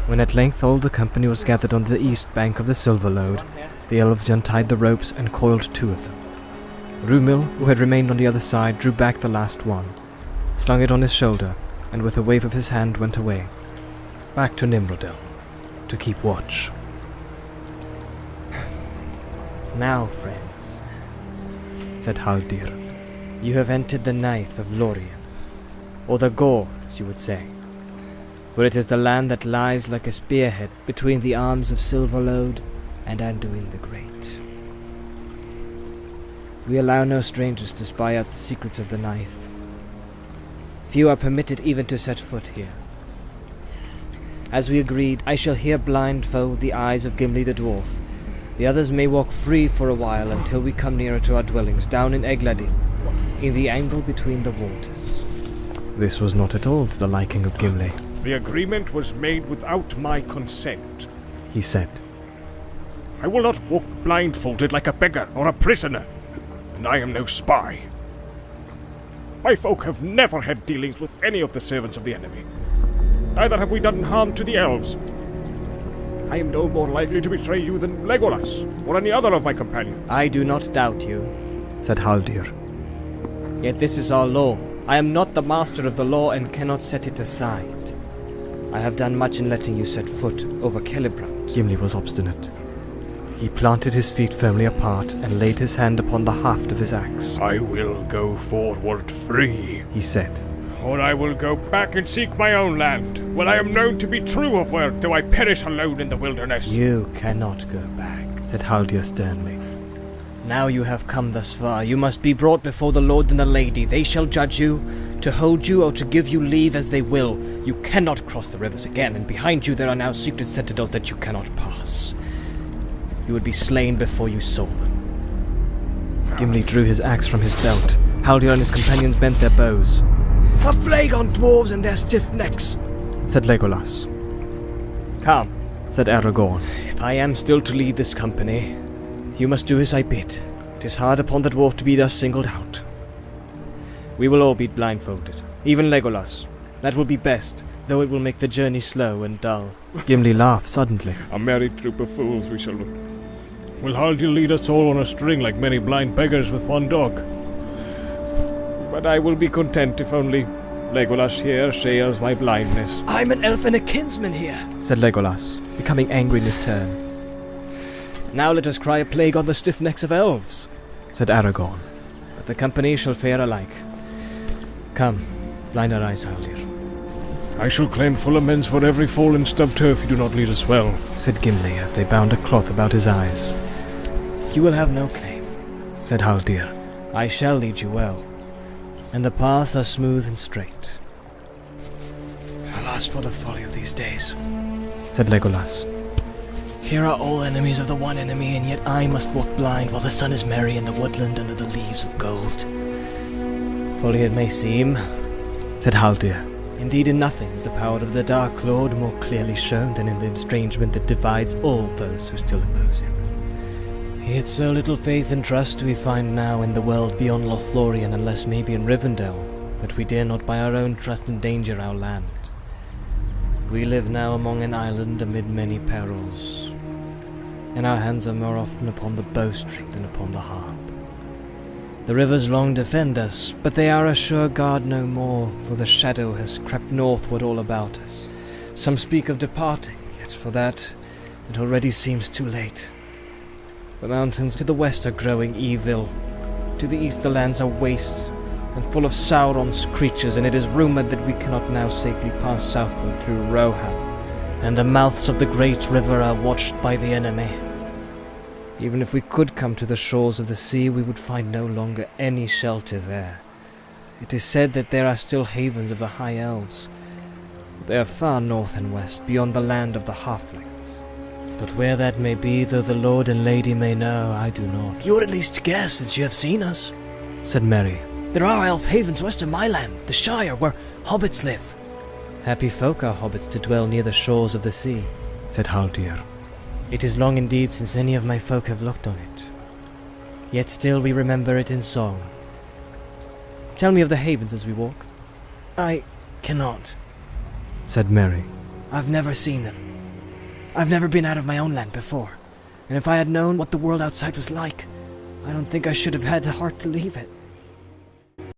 When at length all the company was gathered on the east bank of the Silver Lode, the elves untied the ropes and coiled 2 of them. Rumil, who had remained on the other side, drew back the last one, slung it on his shoulder, and with a wave of his hand went away, back to Nimrodel, to keep watch. "Now, friends," said Haldir, "you have entered the Ninth of Lothlórien, or the Gore, as you would say, for it is the land that lies like a spearhead between the arms of Silverlode and Anduin the Great. We allow no strangers to spy out the secrets of the Ninth. Few are permitted even to set foot here. As we agreed, I shall here blindfold the eyes of Gimli the Dwarf. The others may walk free for a while until we come nearer to our dwellings down in Egladin, in the angle between the waters." This was not at all to the liking of Gimli. "The agreement was made without my consent," he said. "I will not walk blindfolded like a beggar or a prisoner, and I am no spy. My folk have never had dealings with any of the servants of the enemy. Neither have we done harm to the elves. I am no more likely to betray you than Legolas, or any other of my companions." "I do not doubt you," said Haldir. "Yet this is our law. I am not the master of the law and cannot set it aside. I have done much in letting you set foot over Celebrant." Gimli was obstinate. He planted his feet firmly apart and laid his hand upon the haft of his axe. "I will go forward free," he said. "or I will go back and seek my own land, where I am known to be true of word, though I perish alone in the wilderness." "You cannot go back," said Haldir sternly. "Now you have come thus far, you must be brought before the Lord and the Lady. They shall judge you, to hold you or to give you leave as they will. You cannot cross the rivers again, and behind you there are now secret citadels that you cannot pass. You would be slain before you saw them." Gimli drew his axe from his belt. Haldir and his companions bent their bows. "A plague on dwarves and their stiff necks," said Legolas. "Come," said Aragorn. "If I am still to lead this company, you must do as I bid. 'Tis hard upon the dwarf to be thus singled out. We will all be blindfolded, even Legolas. That will be best, though it will make the journey slow and dull." Gimli laughed suddenly. "A merry troop of fools we shall look. Will Haldir lead us all on a string like many blind beggars with one dog? But I will be content if only Legolas here shares my blindness." "I'm an elf and a kinsman here," said Legolas, becoming angry in his turn. "Now let us cry a plague on the stiff necks of elves," said Aragorn. "But the company shall fare alike. Come, blind our eyes, Haldir." "I shall claim full amends for every fall and stubbed toe if you do not lead us well," said Gimli as they bound a cloth about his eyes. "You will have no claim," said Haldir. "I shall lead you well, and the paths are smooth and straight." "Alas for the folly of these days," said Legolas. "Here are all enemies of the one enemy, and yet I must walk blind while the sun is merry in the woodland under the leaves of gold." "Folly it may seem," said Haldir. "Indeed in nothing is the power of the Dark Lord more clearly shown than in the estrangement that divides all those who still oppose him. Yet so little faith and trust do we find now in the world beyond Lothlórien, unless maybe in Rivendell, that we dare not by our own trust endanger our land. We live now among an island amid many perils, and our hands are more often upon the bowstring than upon the harp. The rivers long defend us, but they are a sure guard no more, for the shadow has crept northward all about us. Some speak of departing, yet for that it already seems too late. The mountains to the west are growing evil. To the east the lands are waste and full of Sauron's creatures, and it is rumored that we cannot now safely pass southward through Rohan, and the mouths of the great river are watched by the enemy. Even if we could come to the shores of the sea, we would find no longer any shelter there. It is said that there are still havens of the High Elves. They are far north and west, beyond the land of the Halflings. But where that may be, though the Lord and Lady may know, I do not." "You would at least guess, since you have seen us," said Merry. "There are elf havens west of my land, the Shire, where hobbits live." "Happy folk are hobbits to dwell near the shores of the sea," said Haldir. "It is long indeed since any of my folk have looked on it. Yet still we remember it in song. Tell me of the havens as we walk." "I cannot," said Merry. "I've never seen them. I've never been out of my own land before, and if I had known what the world outside was like, I don't think I should have had the heart to leave it.